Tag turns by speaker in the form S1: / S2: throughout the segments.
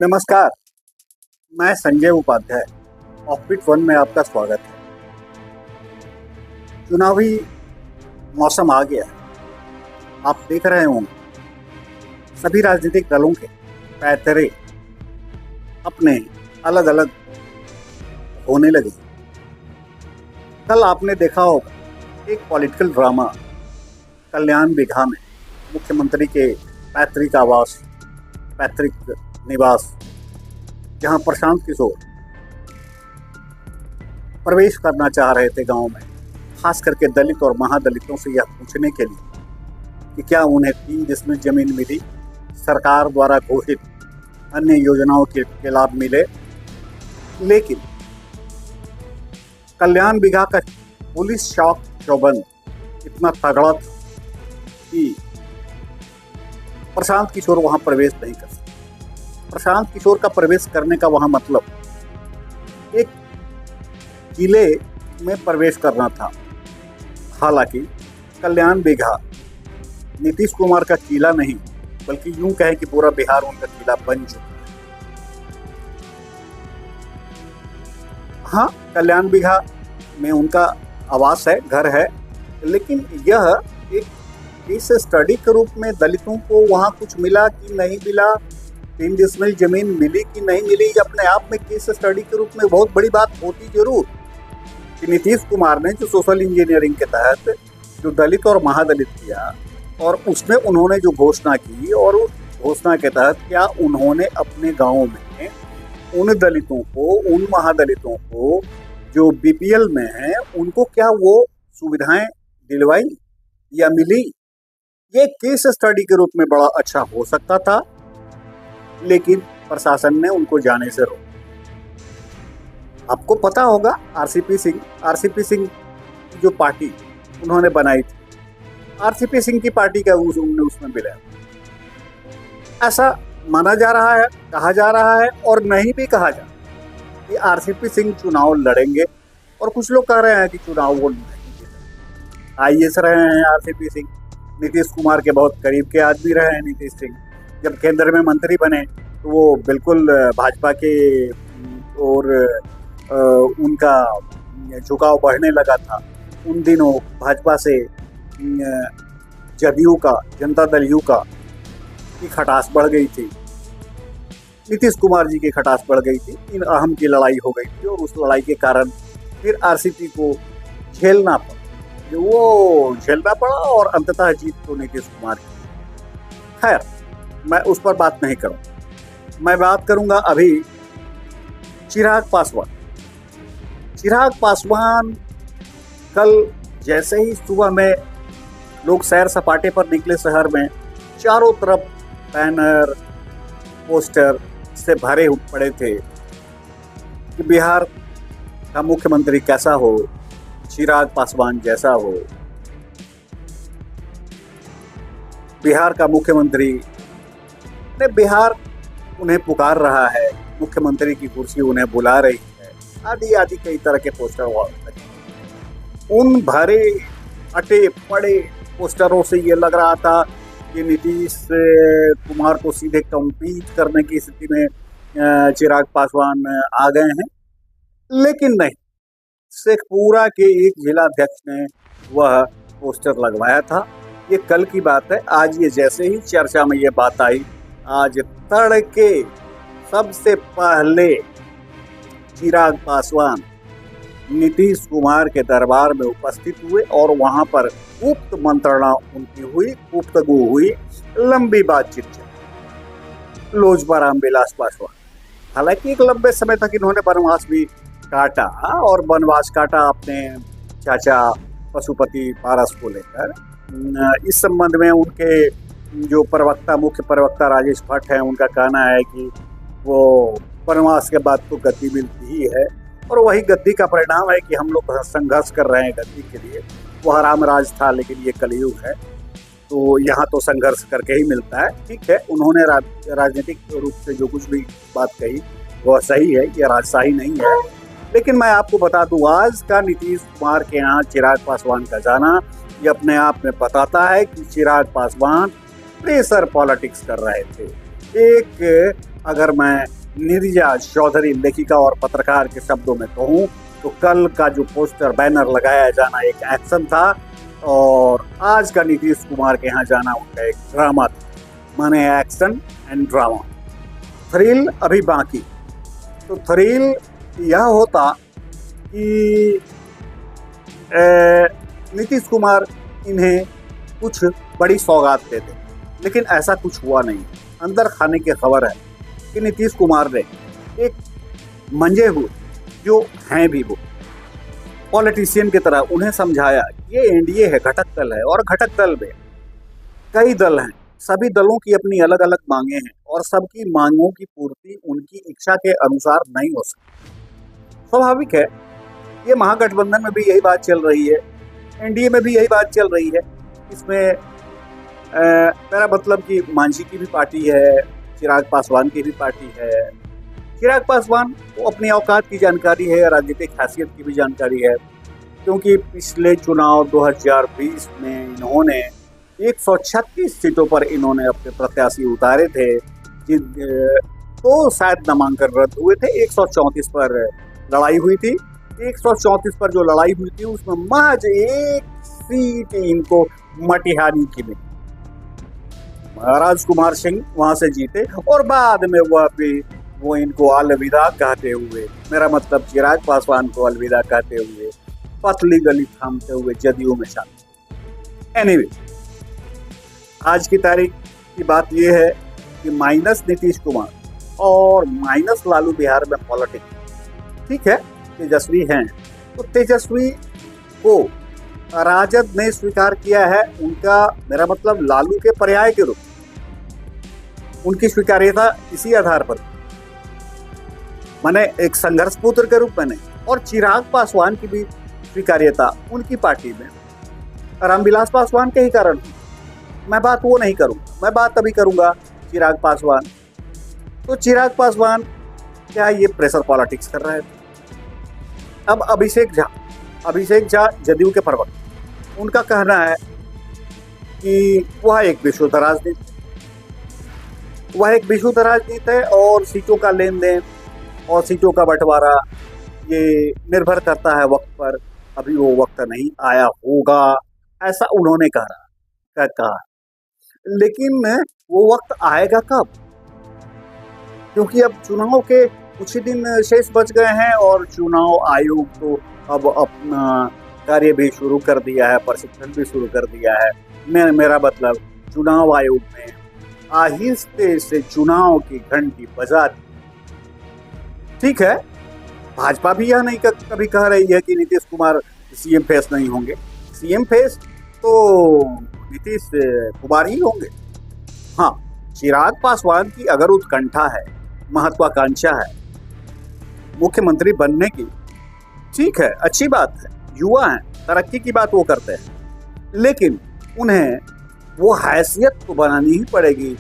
S1: नमस्कार, मैं Sanjay Upadhyay. Offbeat one में आपका स्वागत है। चुनावी मौसम आ गया है। आप देख रहे होंगे सभी राजनीतिक दलों के पैतरे अपने अलग अलग होने लगे। कल आपने देखा होगा एक पॉलिटिकल ड्रामा कल्याण बिघा में मुख्यमंत्री के पैतृक निवास, जहां प्रशांत किशोर प्रवेश करना चाह रहे थे गांव में, खास करके दलित और महादलितों से यह पूछने के लिए कि क्या उन्हें 3 डिसमिल जमीन मिली, सरकार द्वारा घोषित अन्य योजनाओं के लाभ मिले। लेकिन कल्याण बिघा का पुलिस शॉक चौबंद इतना तगड़ा था कि प्रशांत किशोर वहां प्रवेश नहीं कर सके। प्रशांत किशोर का प्रवेश करने का वहां मतलब एक किले में प्रवेश करना था। हालांकि कल्याण बिघा नीतीश कुमार का किला नहीं, बल्कि यूं कहें कि पूरा बिहार उनका किला बन चुका है। हाँ, कल्याण बिघा में उनका आवास है, घर है, लेकिन यह एक केस स्टडी के रूप में दलितों को वहां कुछ मिला कि नहीं मिला, 3 डिसमिल जमीन मिली कि नहीं मिली, अपने आप में केस स्टडी के रूप में बहुत बड़ी बात होती जरूर कि नीतीश कुमार ने जो सोशल इंजीनियरिंग के तहत जो दलित और महादलित किया और उसमें उन्होंने जो घोषणा की, और उस घोषणा के तहत क्या उन्होंने अपने गाँव में उन दलितों को, उन महादलितों को जो बीपीएल में हैं, उनको क्या वो सुविधाएं दिलवाई या मिली। ये केस स्टडी के रूप में बड़ा अच्छा हो सकता था, लेकिन प्रशासन ने उनको जाने से रोका। आपको पता होगा आरसीपी सिंह जो पार्टी उन्होंने बनाई थी, आरसीपी सिंह की पार्टी का उन्होंने उसमें मिला, ऐसा माना जा रहा है, कहा जा रहा है, और नहीं भी कहा जा कि आरसीपी सिंह चुनाव लड़ेंगे, और कुछ लोग कह रहे हैं कि चुनाव वो नहीं जीतेंगे। आईएएस रहे हैं आरसीपी सिंह, नीतीश कुमार के बहुत करीब के आदमी रहे हैं नीतीश सिंह। जब केंद्र में मंत्री बने तो वो बिल्कुल भाजपा के और उनका झुकाव बढ़ने लगा था। उन दिनों भाजपा से जदयू का, जनता दल यू का की खटास बढ़ गई थी, नीतीश कुमार जी की खटास बढ़ गई थी, इन अहम की लड़ाई हो गई थी, और उस लड़ाई के कारण फिर आरसीपी को झेलना पड़ा, और अंततः जीत तो नीतीश कुमार की। खैर, मैं उस पर बात नहीं करूं। मैं बात करूंगा अभी चिराग पासवान कल जैसे ही सुबह में लोग सैर सपाटे पर निकले शहर में, चारों तरफ बैनर, पोस्टर से भरे पड़े थे कि बिहार का मुख्यमंत्री कैसा हो, चिराग पासवान जैसा हो। बिहार का मुख्यमंत्री ने, बिहार उन्हें पुकार रहा है, मुख्यमंत्री की कुर्सी उन्हें बुला रही है, आदि आदि कई तरह के पोस्टर लगे। उन भरे अटे पड़े पोस्टरों से ये लग रहा था कि नीतीश कुमार को सीधे कम्पीट करने की स्थिति में चिराग पासवान आ गए हैं। लेकिन नहीं, शेखपुरा के एक जिलाध्यक्ष ने वह पोस्टर लगवाया था। ये कल की बात है। आज ये जैसे ही चर्चा में ये बात आई, आज तड़के सबसे पहले चिराग पासवान नीतीश कुमार के दरबार में उपस्थित हुए और वहां पर गुप्त मंत्रणा उनकी हुई, गुफ्तगू हुई, लंबी बातचीत चली। लोजपा रामविलास पासवान, हालांकि एक लंबे समय तक इन्होंने वनवास भी काटा, और वनवास काटा अपने चाचा पशुपति पारस को लेकर। इस संबंध में उनके जो मुख्य प्रवक्ता राजेश भट्ट हैं, उनका कहना है कि वो वनवास के बाद तो गद्दी मिलती ही है, और वही गद्दी का परिणाम है कि हम लोग संघर्ष कर रहे हैं गद्दी के लिए। वह रामराज था, लेकिन ये कलयुग है, तो यहाँ तो संघर्ष करके ही मिलता है। ठीक है, उन्होंने राजनीतिक रूप से जो कुछ भी बात कही वह सही है, ये राजशाही नहीं है। लेकिन मैं आपको बता दूं, आज का नीतीश कुमार के यहाँ चिराग पासवान का जाना, ये अपने आप में बताता है कि चिराग पासवान प्रेशर पॉलिटिक्स कर रहे थे। एक अगर मैं नीरजा चौधरी लेखिका और पत्रकार के शब्दों में कहूँ तो कल का जो पोस्टर बैनर लगाया जाना एक एक्शन था और आज का नीतीश कुमार के यहाँ जाना उनका एक ड्रामा था। माने एक्शन एंड ड्रामा। थ्रिल अभी बाकी। तो थ्रिल यह होता कि नीतीश कुमार इन्हें कुछ बड़ी सौगात देते, लेकिन ऐसा कुछ हुआ नहीं। अंदर खाने की खबर है कि नीतीश कुमार ने एक मंजे हुए जो हैं भी वो पॉलिटिशियन की तरह उन्हें समझाया ये एनडीए है, घटक दल है, और घटक दल में कई दल हैं, सभी दलों की अपनी अलग अलग मांगे हैं और सबकी मांगों की पूर्ति उनकी इच्छा के अनुसार नहीं हो सकती। स्वाभाविक है, ये महागठबंधन में भी यही बात चल रही है, एनडीए में भी यही बात चल रही है। इसमें मेरा मतलब कि मांझी की भी पार्टी है, चिराग पासवान की भी पार्टी है। चिराग पासवान को अपनी औकात की जानकारी है, राजनीतिक हैसियत की भी जानकारी है, क्योंकि पिछले चुनाव 2020 में इन्होंने 136 सीटों पर इन्होंने अपने प्रत्याशी उतारे थे, तो शायद नामांकन रद्द हुए थे। 134 पर लड़ाई हुई थी। 134 पर जो लड़ाई हुई थी उसमें महज एक सीट इनको मटिहानी की मिली। महाराज कुमार सिंह वहां से जीते और बाद में वो इनको अलविदा कहते हुए, मेरा मतलब चिराग पासवान को अलविदा कहते हुए पतली गली थामते हुए जदयू में शामिल। एनीवे, आज की तारीख की बात यह है कि माइनस नीतीश कुमार और माइनस लालू बिहार में पॉलिटिक्स ठीक है, तेजस्वी हैं, तो तेजस्वी को राजद ने स्वीकार किया है उनका, मेरा मतलब लालू के पर्याय के रूप, उनकी स्वीकार्यता इसी आधार पर, माने एक संघर्ष पुत्र के रूप में नहीं। और चिराग पासवान की भी स्वीकार्यता उनकी पार्टी में रामविलास पासवान के ही कारण। मैं बात वो नहीं करूंगा, मैं बात अभी करूंगा चिराग पासवान। तो चिराग पासवान क्या ये प्रेशर पॉलिटिक्स कर रहे थे? अब अभिषेक झा जदयू के प्रवक्ता, उनका कहना है कि वह एक विशुद्ध राजनीति है और सीटों का लेन देन और सीटों का बंटवारा ये निर्भर करता है वक्त पर, अभी वो वक्त नहीं आया होगा, ऐसा उन्होंने कहा। लेकिन वो वक्त आएगा कब? क्योंकि अब चुनाव के कुछ ही दिन शेष बच गए हैं और चुनाव आयोग तो अब अपना कार्य भी शुरू कर दिया है, प्रशिक्षण भी शुरू कर दिया है। मेरा मतलब चुनाव आयोग ने आहिस्ते से चुनाव की घंटी बजा दी। ठीक है, भाजपा भी यह नहीं कभी कह रही है कि नीतीश कुमार सीएम फेस नहीं होंगे। सीएम फेस तो नीतीश कुमार ही होंगे। हाँ, चिराग पासवान की अगर उत्कंठा है, महत्वाकांक्षा है मुख्यमंत्री बनने की, ठीक है, अच्छी बात है, युवा हैं, तरक्की की बात वो करते हैं, लेकिन उन्हें वो हैसियत तो बनानी ही पड़ेगी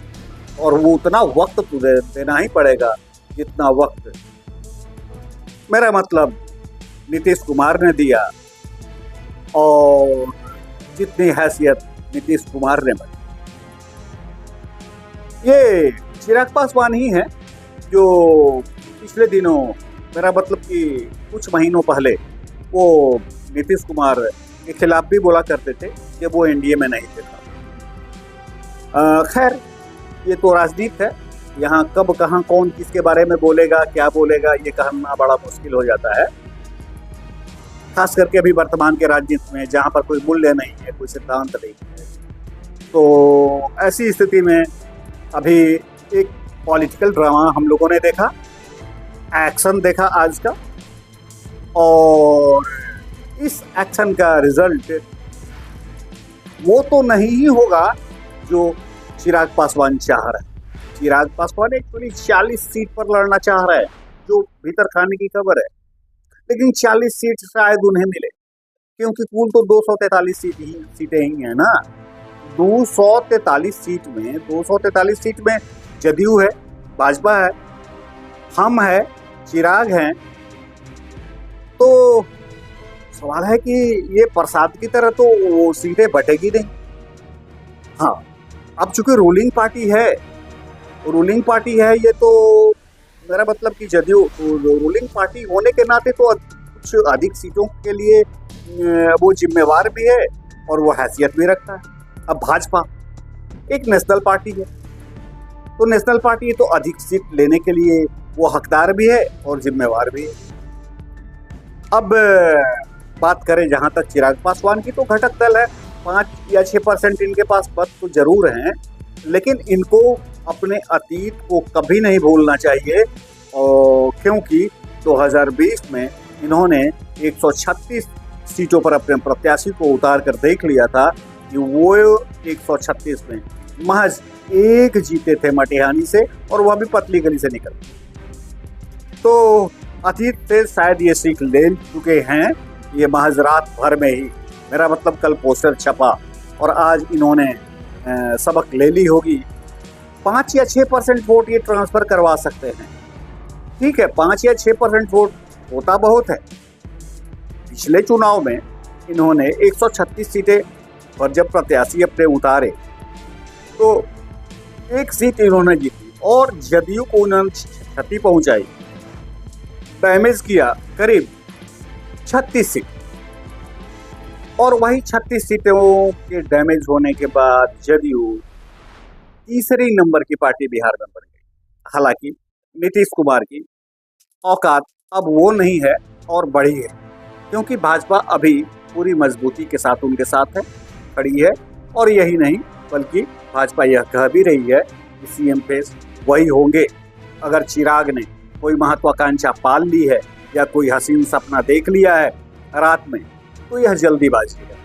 S1: और वो उतना वक्त तो देना ही पड़ेगा जितना वक्त, मेरा मतलब नीतीश कुमार ने दिया और जितनी हैसियत नीतीश कुमार ने बनाई। ये चिराग पासवान ही है जो पिछले दिनों, मेरा मतलब कि कुछ महीनों पहले, वो नीतीश कुमार के खिलाफ भी बोला करते थे कि वो एनडीए में नहीं थे। खैर, ये तो राजनीति है, यहाँ कब कहाँ कौन किसके बारे में बोलेगा, क्या बोलेगा, ये कहना बड़ा मुश्किल हो जाता है, खास करके अभी वर्तमान के राजनीति में जहाँ पर कोई मूल्य नहीं है, कोई सिद्धांत नहीं है। तो ऐसी स्थिति में अभी एक पॉलिटिकल ड्रामा हम लोगों ने देखा, एक्शन देखा आज का, और इस एक्शन का रिजल्ट वो तो नहीं ही होगा जो चिराग पासवान चाह रहे हैं। चिराग पासवान एक्चुअली 40 सीट पर लड़ना चाह रहे हैं, जो भीतर खाने की खबर है, लेकिन 40 सीट शायद उन्हें मिले, क्योंकि कुल तो 243 सीटें ही हैं ना। 243 सीट में जदयू है, भाजपा है, हम है, चिराग हैं। तो सवाल है कि ये प्रसाद की तरह तो वो सीटें बटेगी नहीं। हाँ, अब चूंकि रूलिंग पार्टी है रूलिंग पार्टी है ये, तो मेरा मतलब कि जदयू रूलिंग पार्टी होने के नाते तो कुछ अधिक सीटों के लिए वो जिम्मेवार भी है और वो हैसियत भी रखता है। अब भाजपा एक नेशनल पार्टी है, तो नेशनल पार्टी तो अधिक सीट लेने के लिए वो हकदार भी है और जिम्मेवार भी है। अब बात करें जहां तक चिराग पासवान की, तो घटक दल है, 5 या 6% इनके पास पद तो जरूर हैं, लेकिन इनको अपने अतीत को कभी नहीं भूलना चाहिए। और क्योंकि 2020 में इन्होंने 136 सीटों पर अपने प्रत्याशी को उतार कर देख लिया था कि वो 136 में महज एक जीते थे मटिहानी से, और वह भी पतली गली से निकल। तो अतीत से शायद ये सीख ले चुके हैं, ये महज रात भर में ही, मेरा मतलब कल पोस्टर छपा और आज इन्होंने सबक ले ली होगी। 5 या 6% वोट ये ट्रांसफर करवा सकते हैं, ठीक है, 5 या 6% वोट होता बहुत है। पिछले चुनाव में इन्होंने 136 सीटें पर जब प्रत्याशी अपने उतारे तो एक सीट इन्होंने जीती और जदयू को उन्होंने क्षति पहुंचाई, डैमेज किया करीब 36 सीट। और वही 36 सीटों के डैमेज होने के बाद जदयू तीसरे नंबर की पार्टी बिहार में बन गई। हालांकि नीतीश कुमार की औकात अब वो नहीं है और बढ़ी है, क्योंकि भाजपा अभी पूरी मजबूती के साथ उनके साथ है, खड़ी है। और यही नहीं बल्कि भाजपा यह कह भी रही है कि सीएम फेस वही होंगे। अगर चिराग ने कोई महत्वाकांक्षा पाल ली है या कोई हसीन सपना देख लिया है रात में, तो यह जल्दीबाजी है।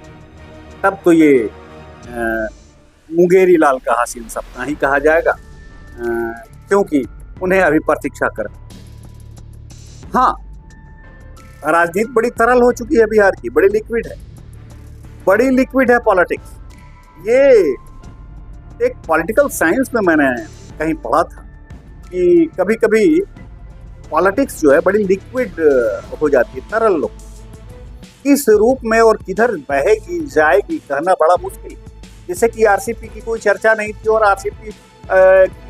S1: तब तो ये मुंगेरी लाल का हसीन सपना ही कहा जाएगा, क्योंकि उन्हें अभी प्रतीक्षा कर। हाँ, राजनीति बड़ी तरल हो चुकी है बिहार की, बड़ी लिक्विड है पॉलिटिक्स। ये एक पॉलिटिकल साइंस में मैंने कहीं पढ़ा था कि कभी कभी पॉलिटिक्स जो है बड़ी लिक्विड हो जाती है, तरल। किस रूप में और किधर बहेगी जाएगी कहना बड़ा मुश्किल। जैसे कि आरसीपी की कोई चर्चा नहीं थी और आरसीपी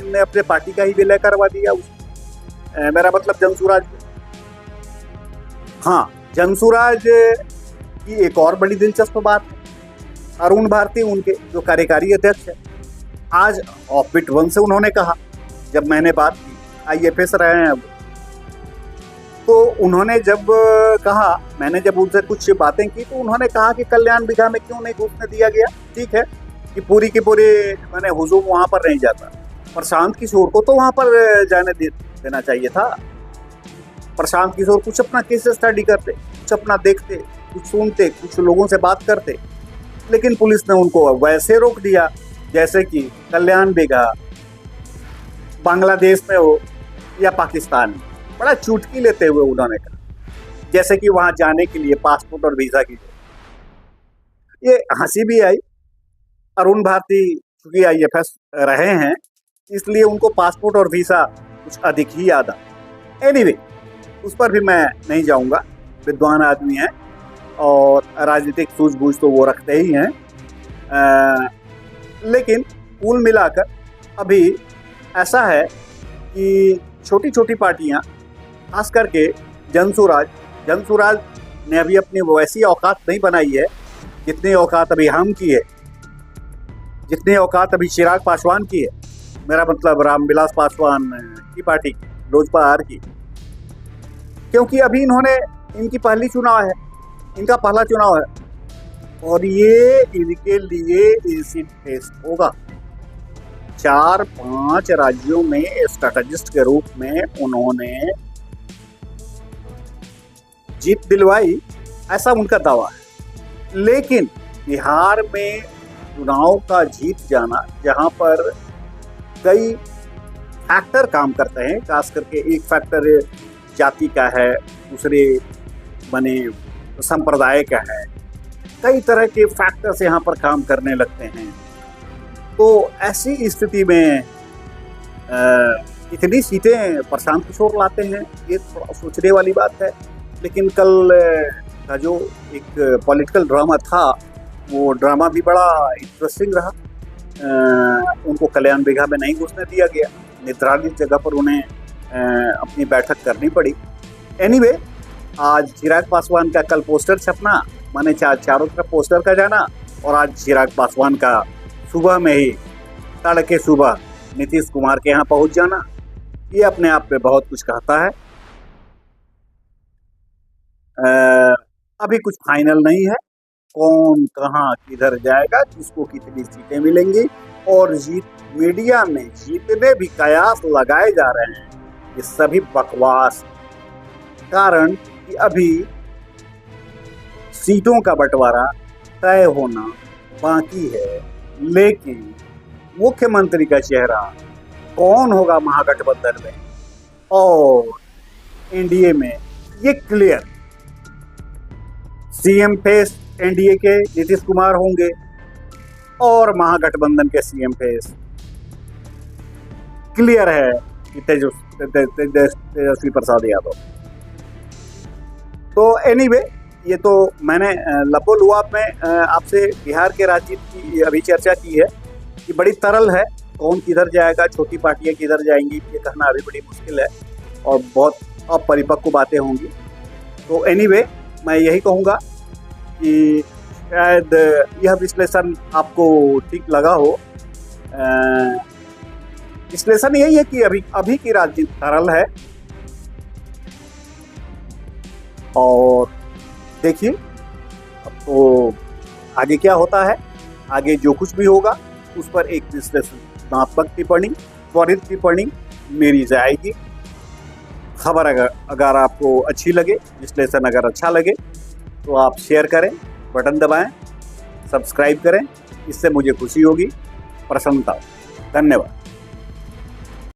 S1: ने अपने पार्टी का ही विलय करवा दिया मेरा मतलब जनसुराज। हाँ, जनसुराज की एक और बड़ी दिलचस्प बात है, अरुण भारती उनके जो कार्यकारी अध्यक्ष है, आज ऑफबिट वन से उन्होंने कहा, जब मैंने बात की, आईएफएस रहे हैं अब, तो उन्होंने जब कहा, मैंने जब उनसे कुछ बातें की तो उन्होंने कहा कि कल्याण बिघा में क्यों नहीं घुसने दिया गया। ठीक है कि पूरी की पूरी मैंने हुजूम वहां पर नहीं जाता, प्रशांत किशोर को तो वहां पर जाने देना चाहिए था। प्रशांत किशोर कुछ अपना केस स्टडी करते, कुछ अपना देखते, कुछ सुनते, कुछ लोगों से बात करते, लेकिन पुलिस ने उनको वैसे रोक दिया जैसे कि कल्याण बिघा बांग्लादेश में हो या पाकिस्तान में। बड़ा चुटकी लेते हुए उन्होंने कहा, जैसे कि वहां जाने के लिए पासपोर्ट और वीजा की। ये हंसी भी आई। अरुण भारती चूंकि आईएफएस रहे हैं, इसलिए उनको पासपोर्ट और वीजा कुछ अधिक ही याद आ। एनीवे, उस पर भी मैं नहीं जाऊंगा, विद्वान आदमी हैं और राजनीतिक सूझबूझ तो वो रखते ही हैं। लेकिन कुल मिलाकर अभी ऐसा है कि छोटी छोटी पार्टियां, खास करके जनसुराज ने अभी अपनी वैसी औकात नहीं बनाई है जितनी औकात अभी हम की है, जितनी औकात अभी चिराग पासवान की है, मेरा मतलब रामविलास पासवान की पार्टी की, लोजपा आर की। क्योंकि अभी इनका पहला चुनाव है और ये इनके लिए एसिड टेस्ट होगा। 4-5 राज्यों में स्ट्रैटेजिस्ट के रूप में उन्होंने जीत दिलवाई, ऐसा उनका दावा है। लेकिन बिहार में चुनाव का जीत जाना, जहां पर कई फैक्टर काम करते हैं, खास करके एक फैक्टर जाति का है, दूसरे बने संप्रदाय का है, कई तरह के फैक्टर्स यहाँ पर काम करने लगते हैं। तो ऐसी स्थिति में इतनी सीटें प्रशांत किशोर लाते हैं, ये थोड़ा सोचने वाली बात है। लेकिन कल का जो एक पॉलिटिकल ड्रामा था, वो ड्रामा भी बड़ा इंटरेस्टिंग रहा। उनको कल्याण बिघा में नहीं घुसने दिया गया, निर्धारित जगह पर उन्हें अपनी बैठक करनी पड़ी। एनीवे, आज चिराग पासवान का कल पोस्टर छपना, माने चारों तरफ पोस्टर का जाना, और आज चिराग पासवान का सुबह में ही तड़के सुबह नीतीश कुमार के यहाँ पहुंच जाना, ये अपने आप में बहुत कुछ कहता है। अभी कुछ फाइनल नहीं है, कौन कहाँ किधर जाएगा, किसको कितनी सीटें मिलेंगी, और मीडिया में जितने भी कयास लगाए जा रहे हैं ये सभी बकवास। कारण कि अभी सीटों का बंटवारा तय होना बाकी है, लेकिन मुख्यमंत्री का चेहरा कौन होगा महागठबंधन में और एनडीए में, ये क्लियर। सीएम फेस एनडीए के नीतीश कुमार होंगे और महागठबंधन के सीएम फेस क्लियर है कि तेजस्वी प्रसाद यादव। तो एनीवे, ये तो मैंने लपोलुआब में आपसे बिहार के राजनीति की अभी चर्चा की है कि बड़ी तरल है, कौन किधर जाएगा, छोटी पार्टियां किधर जाएंगी, ये कहना अभी बड़ी मुश्किल है और बहुत अपरिपक्व बातें होंगी। तो एनीवे, मैं यही कहूँगा कि शायद यह विश्लेषण आपको ठीक लगा हो। विश्लेषण यही है कि अभी की राजनीति तरल है, और देखिए अब तो आगे क्या होता है। आगे जो कुछ भी होगा उस पर एक विश्लेषणात्मक टिप्पणी, त्वरित टिप्पणी मेरी जाएगी। खबर अगर आपको अच्छी लगे, विश्लेषण अगर अच्छा लगे, तो आप शेयर करें, बटन दबाएं, सब्सक्राइब करें, इससे मुझे खुशी होगी, प्रसन्नता। धन्यवाद।